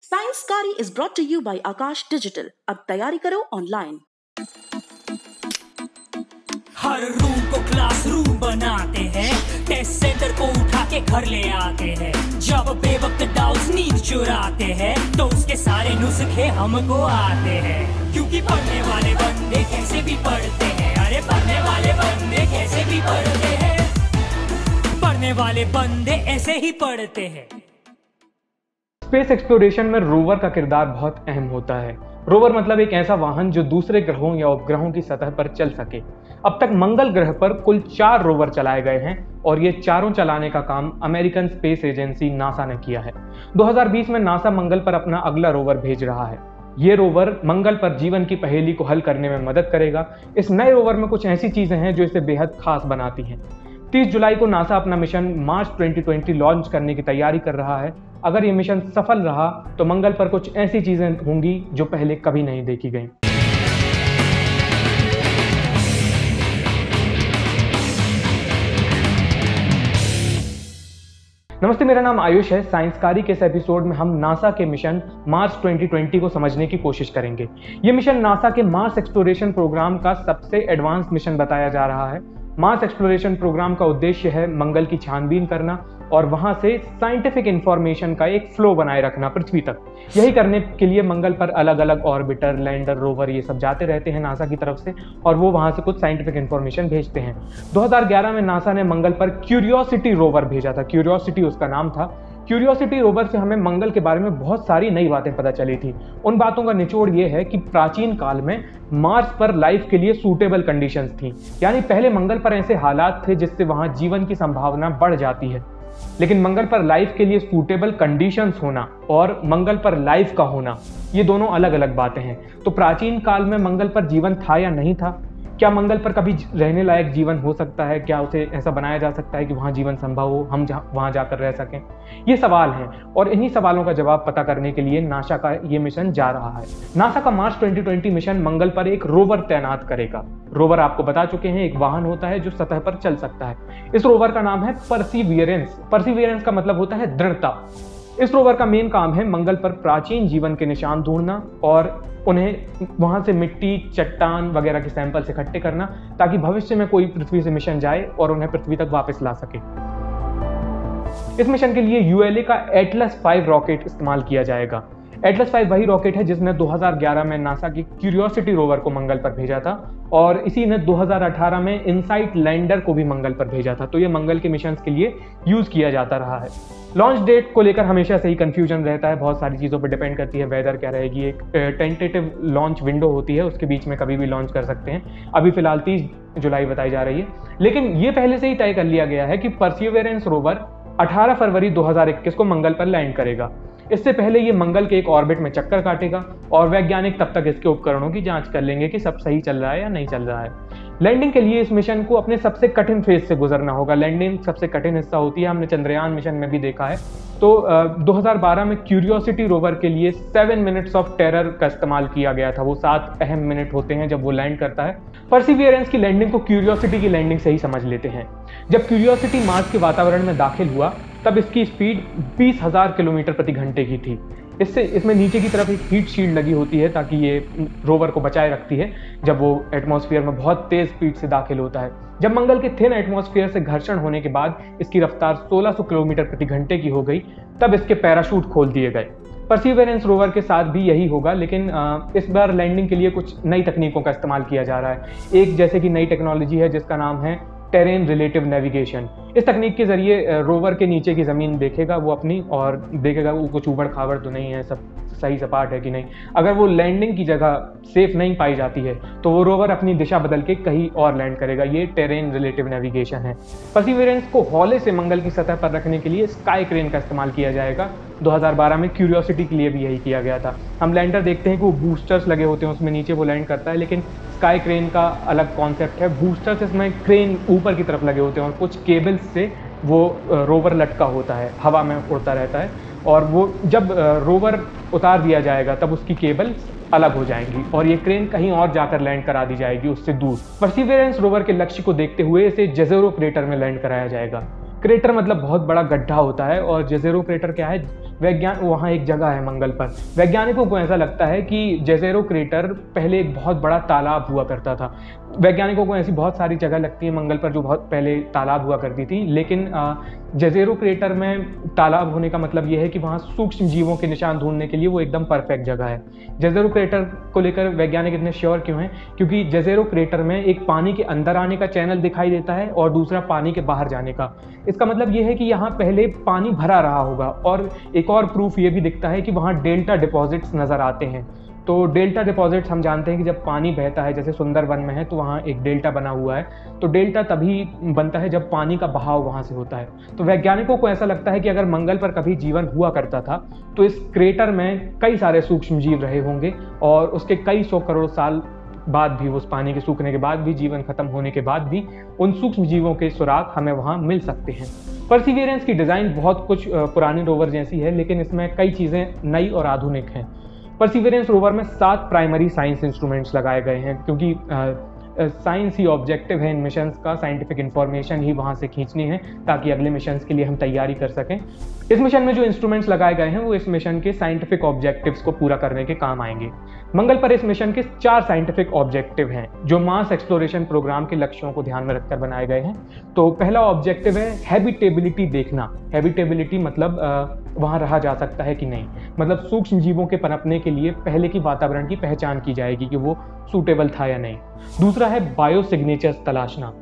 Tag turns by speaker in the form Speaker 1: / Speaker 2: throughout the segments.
Speaker 1: Science कारी is brought to you by Akash digital. अब तैयारी करो ऑनलाइन।
Speaker 2: हर रूम को क्लासरूम बनाते हैं, टेस्ट सेंटर को उठा के घर ले आते हैं। जब बेवक्त डाउट्स नींद चुराते हैं तो उसके सारे नुस्खे हमको आते हैं। क्योंकि पढ़ने वाले बंदे कैसे भी पढ़ते हैं, अरे पढ़ने वाले बंदे कैसे भी पढ़ते हैं, पढ़ने वाले बंदे ऐसे ही पढ़ते हैं।
Speaker 3: स्पेस एक्सप्लोरेशन में रोवर का किरदार बहुत अहम होता है। रोवर मतलब एक ऐसा वाहन जो दूसरे ग्रहों या उपग्रहों की सतह पर चल सके। अब तक मंगल ग्रह पर कुल 4 रोवर चलाए गए हैं और ये चारों चलाने का काम अमेरिकन स्पेस एजेंसी नासा ने किया है। 2020 में नासा मंगल पर अपना अगला रोवर भेज रहा है। ये रोवर मंगल पर जीवन की पहेली को हल करने में मदद करेगा। इस नए रोवर में कुछ ऐसी चीजें हैं जो इसे बेहद खास बनाती हैं। 30 जुलाई को नासा अपना मिशन मार्च 2020 लॉन्च करने की तैयारी कर रहा है। अगर ये मिशन सफल रहा तो मंगल पर कुछ ऐसी चीजें होंगी जो पहले कभी नहीं देखी गई। नमस्ते, मेरा नाम आयुष है। साइंस कारी के इस एपिसोड में हम नासा के मिशन मार्स 2020 को समझने की कोशिश करेंगे। ये मिशन नासा के मार्स एक्सप्लोरेशन प्रोग्राम का सबसे एडवांस मिशन बताया जा रहा है। मार्स एक्सप्लोरेशन प्रोग्राम का उद्देश्य है मंगल की छानबीन करना और वहां से साइंटिफिक इंफॉर्मेशन का एक फ्लो बनाए रखना पृथ्वी तक। यही करने के लिए मंगल पर अलग अलग ऑर्बिटर, लैंडर, रोवर ये सब जाते रहते हैं नासा की तरफ से और वो वहां से कुछ साइंटिफिक इंफॉर्मेशन भेजते हैं। 2011 में नासा ने मंगल पर क्यूरियोसिटी रोवर भेजा था। क्यूरियोसिटी उसका नाम था। क्यूरियोसिटी रोवर से हमें मंगल के बारे में बहुत सारी नई बातें पता चली थी। उन बातों का निचोड़ ये है कि प्राचीन काल में मार्स पर लाइफ के लिए सूटेबल कंडीशंस थी, यानी पहले मंगल पर ऐसे हालात थे जिससे वहां जीवन की संभावना बढ़ जाती है। लेकिन मंगल पर लाइफ के लिए सूटेबल कंडीशंस होना और मंगल पर लाइफ का होना, ये दोनों अलग अलग बातें हैं। तो प्राचीन काल में मंगल पर जीवन था या नहीं था? क्या मंगल पर कभी रहने लायक जीवन हो सकता है? क्या उसे ऐसा बनाया जा सकता है कि वहाँ जीवन संभव हो, हम वहाँ जाकर रह सकें? ये सवाल हैं और इन्हीं सवालों का जवाब पता करने के लिए नासा का ये मिशन जा रहा है। नासा का मार्च 2020 मिशन मंगल पर एक रोवर तैनात करेगा। रोवर आपको बता चुके हैं, एक वाहन होता है जो सतह पर चल सकता है। इस रोवर का नाम है परसिवियरेंस। परसिवियरेंस का मतलब होता है दृढ़ता। इस रोवर का मेन काम है मंगल पर प्राचीन जीवन के निशान ढूंढना और उन्हें वहां से मिट्टी, चट्टान वगैरह के सैंपल्स इकट्ठे करना ताकि भविष्य में कोई पृथ्वी से मिशन जाए और उन्हें पृथ्वी तक वापस ला सके। इस मिशन के लिए यूएलए का एटलस 5 रॉकेट इस्तेमाल किया जाएगा। एटलस 5 वही रॉकेट है जिसने 2011 में नासा की क्यूरियोसिटी रोवर को मंगल पर भेजा था और इसी ने 2018 में इनसाइट लैंडर को भी मंगल पर भेजा था। तो ये मंगल के मिशंस के लिए यूज किया जाता रहा है। लॉन्च डेट को लेकर हमेशा से ही कंफ्यूजन रहता है, बहुत सारी चीज़ों पर डिपेंड करती है। वेदर क्या रहेगी, एक टेंटेटिव लॉन्च विंडो होती है, उसके बीच में कभी भी लॉन्च कर सकते हैं। अभी फिलहाल 30 जुलाई बताई जा रही है, लेकिन ये पहले से ही तय कर लिया गया है कि परसिवियरेंस रोवर 18 फरवरी 2021 को मंगल पर लैंड करेगा। इससे पहले ये मंगल के एक ऑर्बिट में चक्कर काटेगा और वैज्ञानिक तब तक इसके उपकरणों की जांच कर लेंगे कि सब सही चल रहा है या नहीं चल रहा है। लैंडिंग के लिए इस मिशन को अपने सबसे कठिन फेज से गुजरना होगा। लैंडिंग सबसे कठिन हिस्सा होती है, हमने चंद्रयान मिशन में भी देखा है। तो 2012 में क्यूरियोसिटी रोवर के लिए 7 मिनट्स ऑफ टेरर का इस्तेमाल किया गया था। वो 7 अहम मिनट होते हैं जब वो लैंड करता है। परसिवियरेंस की लैंडिंग को क्यूरियोसिटी की लैंडिंग से ही समझ लेते हैं। जब क्यूरियोसिटी मार्स के वातावरण में दाखिल हुआ तब इसकी स्पीड 20,000 किलोमीटर प्रति घंटे की थी। इसमें नीचे की तरफ एक हीट शील्ड लगी होती है ताकि ये रोवर को बचाए रखती है जब वो एटमॉस्फेयर में बहुत तेज स्पीड से दाखिल होता है। जब मंगल के थिन एटमॉस्फेयर से घर्षण होने के बाद इसकी रफ्तार 1600 किलोमीटर प्रति घंटे की हो गई, तब इसके पैराशूट खोल दिए गए। परसिवियरेंस रोवर के साथ भी यही होगा, लेकिन इस बार लैंडिंग के लिए कुछ नई तकनीकों का इस्तेमाल किया जा रहा है। एक जैसे कि नई टेक्नोलॉजी है जिसका नाम है टेरेन रिलेटिव नेविगेशन। इस तकनीक के जरिए रोवर के नीचे की जमीन देखेगा वो अपनी और देखेगा वो कुछ उबड़ खाबड़ तो नहीं है, सब सही सपाट है कि नहीं। अगर वो लैंडिंग की जगह सेफ नहीं पाई जाती है तो वो रोवर अपनी दिशा बदल के कहीं और लैंड करेगा। ये टेरेन रिलेटिव नेविगेशन है। परसिवियरेंस को हौले से मंगल की सतह पर रखने के लिए स्काई क्रेन का इस्तेमाल किया जाएगा। 2012 में क्यूरियोसिटी के लिए भी यही किया गया था। हम लैंडर देखते हैं कि वो बूस्टर्स लगे होते हैं, उसमें नीचे वो लैंड करता है, लेकिन स्काई क्रेन का अलग कॉन्सेप्ट है। बूस्टर्स इसमें क्रेन ऊपर की तरफ लगे होते हैं और कुछ केबल्स से वो रोवर लटका होता है, हवा में उड़ता रहता है और वो जब रोवर उतार दिया जाएगा तब उसकी केबल्स अलग हो जाएंगी और ये क्रेन कहीं और जाकर लैंड करा दी जाएगी उससे दूर। परसिवियरेंस रोवर के लक्ष्य को देखते हुए इसे जेज़ेरो क्रेटर में लैंड कराया जाएगा। क्रेटर मतलब बहुत बड़ा गड्ढा होता है और जेज़ेरो क्रेटर क्या है? वहाँ एक जगह है मंगल पर। वैज्ञानिकों को ऐसा लगता है कि जेज़ेरो क्रेटर पहले एक बहुत बड़ा तालाब हुआ करता था। वैज्ञानिकों को ऐसी बहुत सारी जगह लगती है मंगल पर जो बहुत पहले तालाब हुआ करती थी, लेकिन जेज़ेरो क्रेटर में तालाब होने का मतलब यह है कि वहाँ सूक्ष्म जीवों के निशान ढूंढने के लिए वो एकदम परफेक्ट जगह है। जेज़ेरो क्रेटर को लेकर वैज्ञानिक इतने श्योर क्यों हैं? क्योंकि जेज़ेरो क्रेटर में एक पानी के अंदर आने का चैनल दिखाई देता है और दूसरा पानी के बाहर जाने का। इसका मतलब ये है कि यहाँ पहले पानी भरा रहा होगा। और एक और प्रूफ ये भी दिखता है कि वहाँ डेल्टा डिपॉजिट्स नज़र आते हैं। तो डेल्टा डिपॉजिट्स हम जानते हैं कि जब पानी बहता है, जैसे सुंदरवन में है, तो वहाँ एक डेल्टा बना हुआ है। तो डेल्टा तभी बनता है जब पानी का बहाव वहाँ से होता है। तो वैज्ञानिकों को ऐसा लगता है कि अगर मंगल पर कभी जीवन हुआ करता था तो इस क्रेटर में कई सारे सूक्ष्म जीव रहे होंगे और उसके कई 100 करोड़ साल बाद भी, उस पानी के सूखने के बाद भी, जीवन खत्म होने के बाद भी उन सूक्ष्म जीवों के सुराग हमें वहाँ मिल सकते हैं। परसिवियरेंस की डिज़ाइन बहुत कुछ पुराने रोवर जैसी है, लेकिन इसमें कई चीज़ें नई और आधुनिक हैं। परसिवियरेंस रोवर में 7 प्राइमरी साइंस इंस्ट्रूमेंट्स लगाए गए हैं, क्योंकि साइंस ही ऑब्जेक्टिव है इन मिशंस का। साइंटिफिक इंफॉर्मेशन ही वहाँ से खींचनी है ताकि अगले मिशंस के लिए हम तैयारी कर सकें। इस मिशन में जो इंस्ट्रूमेंट्स लगाए गए हैं वो इस मिशन के साइंटिफिक ऑब्जेक्टिव्स को पूरा करने के काम आएंगे। मंगल पर इस मिशन के 4 साइंटिफिक ऑब्जेक्टिव हैं जो मार्स एक्सप्लोरेशन प्रोग्राम के लक्ष्यों को ध्यान में रखकर बनाए गए हैं। तो पहला ऑब्जेक्टिव है हैबिटेबिलिटी देखना। हैबिटेबिलिटी मतलब वहाँ रहा जा सकता है कि नहीं, मतलब सूक्ष्म जीवों के पनपने के लिए पहले की वातावरण की पहचान की जाएगी कि वो सूटेबल था या नहीं। दूसरा है बायोसिग्नेचर्स तलाशना।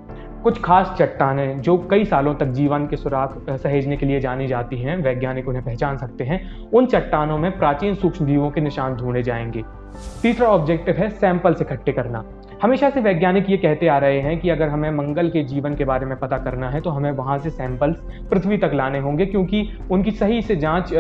Speaker 3: कुछ खास चट्टानें जो कई सालों तक जीवन के सुराग सहेजने के लिए जानी जाती हैं, वैज्ञानिक उन्हें पहचान सकते हैं। उन चट्टानों में प्राचीन सूक्ष्म जीवों के निशान ढूंढे जाएंगे। तीसरा ऑब्जेक्टिव है सैंपल्स इकट्ठे करना। हमेशा से वैज्ञानिक ये कहते आ रहे हैं कि अगर हमें मंगल के जीवन के बारे में पता करना है तो हमें वहाँ से सैंपल्स पृथ्वी तक लाने होंगे, क्योंकि उनकी सही से जांच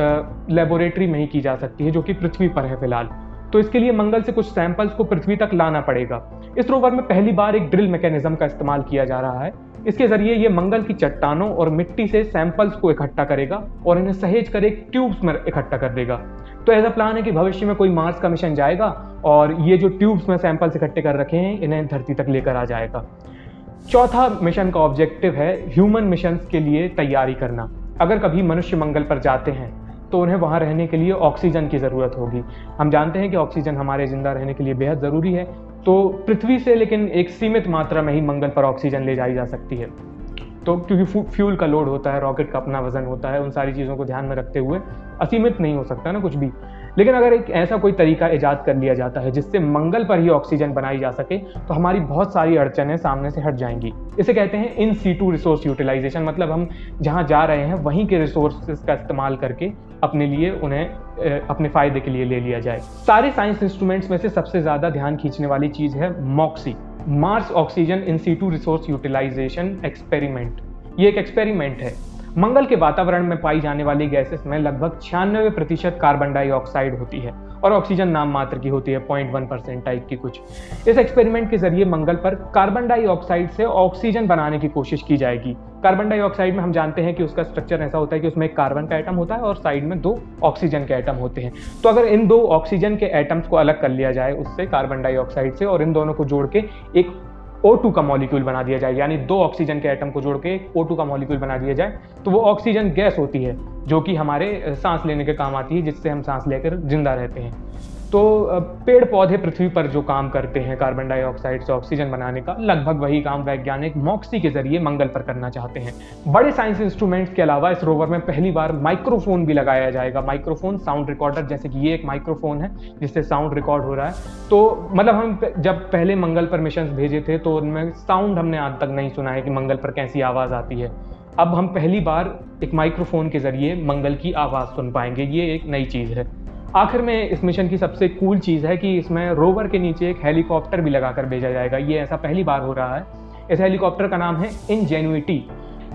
Speaker 3: लेबोरेटरी में ही की जा सकती है जो कि पृथ्वी पर है फिलहाल। तो इसके लिए मंगल से कुछ सैंपल्स को पृथ्वी तक लाना पड़ेगा। इस रोवर में पहली बार एक ड्रिल मैकेनिज्म का इस्तेमाल किया जा रहा है। इसके जरिए ये मंगल की चट्टानों और मिट्टी से सैंपल्स को इकट्ठा करेगा और इन्हें सहेज कर एक ट्यूब्स में इकट्ठा कर देगा। तो ऐसा प्लान है कि भविष्य में कोई मार्स का मिशन जाएगा और ये जो ट्यूब्स में सैंपल्स इकट्ठे कर रखे हैं इन्हें धरती तक लेकर आ जाएगा। चौथा मिशन का ऑब्जेक्टिव है ह्यूमन मिशंस के लिए तैयारी करना। अगर कभी मनुष्य मंगल पर जाते हैं तो उन्हें वहाँ रहने के लिए ऑक्सीजन की ज़रूरत होगी। हम जानते हैं कि ऑक्सीजन हमारे जिंदा रहने के लिए बेहद ज़रूरी है। तो पृथ्वी से लेकिन एक सीमित मात्रा में ही मंगल पर ऑक्सीजन ले जाई जा सकती है। तो क्योंकि फ्यूल का लोड होता है, रॉकेट का अपना वजन होता है, उन सारी चीज़ों को ध्यान में रखते हुए असीमित नहीं हो सकता ना कुछ भी। लेकिन अगर एक ऐसा कोई तरीका ईजाद कर लिया जाता है जिससे मंगल पर ही ऑक्सीजन बनाई जा सके तो हमारी बहुत सारी अड़चनें सामने से हट जाएंगी। इसे कहते हैं इन सीटू रिसोर्स यूटिलाइजेशन, मतलब हम जहाँ जा रहे हैं वहीं के रिसोर्सेज का इस्तेमाल करके अपने लिए उन्हें अपने फायदे के लिए ले लिया जाए। सारे साइंस इंस्ट्रूमेंट्स में से सबसे ज़्यादा ध्यान खींचने वाली चीज़ है MOXIE, Mars oxygen in situ resource utilization experiment. ये एक एक्सपेरिमेंट है। मंगल के वातावरण में पाई जाने वाली गैसेस में लगभग 96% कार्बन डाइऑक्साइड होती है और ऑक्सीजन नाम मात्र की होती है, 0.1% टाइप की कुछ। इस एक्सपेरिमेंट के जरिए मंगल पर कार्बन डाइऑक्साइड से ऑक्सीजन बनाने की कोशिश की जाएगी। कार्बन डाइऑक्साइड में हम जानते हैं कि उसका स्ट्रक्चर ऐसा होता है कि उसमें एक कार्बन का एटम होता है और साइड में 2 ऑक्सीजन के एटम होते हैं। तो अगर इन 2 ऑक्सीजन के एटम्स को अलग कर लिया जाए उससे, कार्बन डाइऑक्साइड से, और इन दोनों को जोड़ के एक O2 का मॉलिक्यूल बना दिया जाए, यानी 2 ऑक्सीजन के एटम को जोड़ के एक O2 का मॉलिक्यूल बना दिया जाए, तो वो ऑक्सीजन गैस होती है जो कि हमारे सांस लेने के काम आती है, जिससे हम सांस लेकर जिंदा रहते हैं। तो पेड़ पौधे पृथ्वी पर जो काम करते हैं कार्बन डाइऑक्साइड से ऑक्सीजन बनाने का, लगभग वही काम वैज्ञानिक मॉक्सी के जरिए मंगल पर करना चाहते हैं। बड़े साइंस इंस्ट्रूमेंट्स के अलावा इस रोवर में पहली बार माइक्रोफोन भी लगाया जाएगा। माइक्रोफोन, साउंड रिकॉर्डर, जैसे कि ये एक माइक्रोफोन है जिससे साउंड रिकॉर्ड हो रहा है। तो मतलब हम जब पहले मंगल पर मिशन भेजे थे तो उनमें साउंड हमने आज तक नहीं सुना है कि मंगल पर कैसी आवाज़ आती है। अब हम पहली बार एक माइक्रोफोन के जरिए मंगल की आवाज़ सुन पाएंगे। ये एक नई चीज़ है। आखिर में इस मिशन की सबसे कूल चीज़ है कि इसमें रोवर के नीचे एक हेलीकॉप्टर भी लगाकर भेजा जाएगा। ये ऐसा पहली बार हो रहा है। इस हेलीकॉप्टर का नाम है इंजेन्युइटी।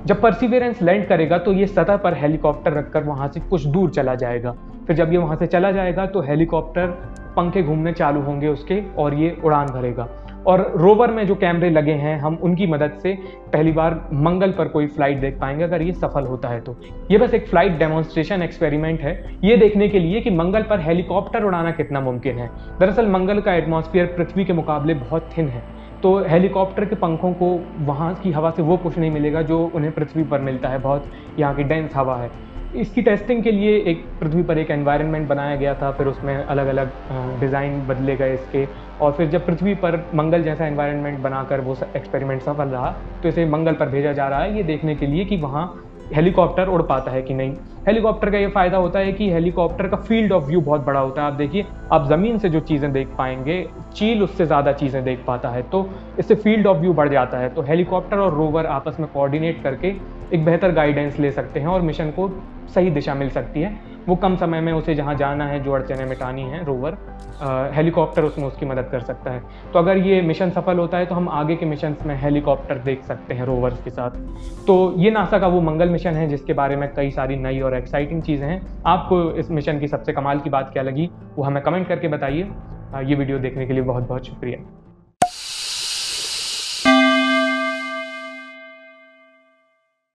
Speaker 3: जब परसिवियरेंस लैंड करेगा तो ये सतह पर हेलीकॉप्टर रखकर वहाँ से कुछ दूर चला जाएगा। फिर जब ये वहाँ से चला जाएगा तो हेलीकॉप्टर पंखे घूमने चालू होंगे उसके और ये उड़ान भरेगा। और रोवर में जो कैमरे लगे हैं हम उनकी मदद से पहली बार मंगल पर कोई फ्लाइट देख पाएंगे अगर ये सफल होता है तो। ये बस एक फ्लाइट डेमोन्स्ट्रेशन एक्सपेरिमेंट है, ये देखने के लिए कि मंगल पर हेलीकॉप्टर उड़ाना कितना मुमकिन है। दरअसल मंगल का एटमॉस्फेयर पृथ्वी के मुकाबले बहुत थिन है, तो हेलीकॉप्टर के पंखों को वहाँ की हवा से वो पुश नहीं मिलेगा जो उन्हें पृथ्वी पर मिलता है। बहुत यहाँ की डेंस हवा है। इसकी टेस्टिंग के लिए एक पृथ्वी पर एक एनवायरनमेंट बनाया गया था, फिर उसमें अलग अलग डिज़ाइन बदले गए इसके, और फिर जब पृथ्वी पर मंगल जैसा एनवायरनमेंट बनाकर वो एक्सपेरिमेंट सफल रहा तो इसे मंगल पर भेजा जा रहा है ये देखने के लिए कि वहाँ हेलीकॉप्टर उड़ पाता है कि नहीं। हेलीकॉप्टर का ये फ़ायदा होता है कि हेलीकॉप्टर का फील्ड ऑफ व्यू बहुत बड़ा होता है। आप देखिए, आप ज़मीन से जो चीज़ें देख पाएंगे, चील उससे ज़्यादा चीज़ें देख पाता है, तो इससे फील्ड ऑफ व्यू बढ़ जाता है। तो हेलीकॉप्टर और रोवर आपस में कोऑर्डिनेट करके एक बेहतर गाइडेंस ले सकते हैं और मिशन को सही दिशा मिल सकती है। वो कम समय में उसे जहाँ जाना है, जो अड़चनें मिटानी है, रोवर हेलीकॉप्टर उसमें उसकी मदद कर सकता है। तो अगर ये मिशन सफल होता है तो हम आगे के मिशंस में हेलीकॉप्टर देख सकते हैं रोवर्स के साथ। तो ये नासा का वो मंगल मिशन है जिसके बारे में कई सारी नई और एक्साइटिंग चीज़ें हैं। आपको इस मिशन की सबसे कमाल की बात क्या लगी वो हमें कमेंट करके बताइए। ये वीडियो देखने के लिए बहुत बहुत शुक्रिया।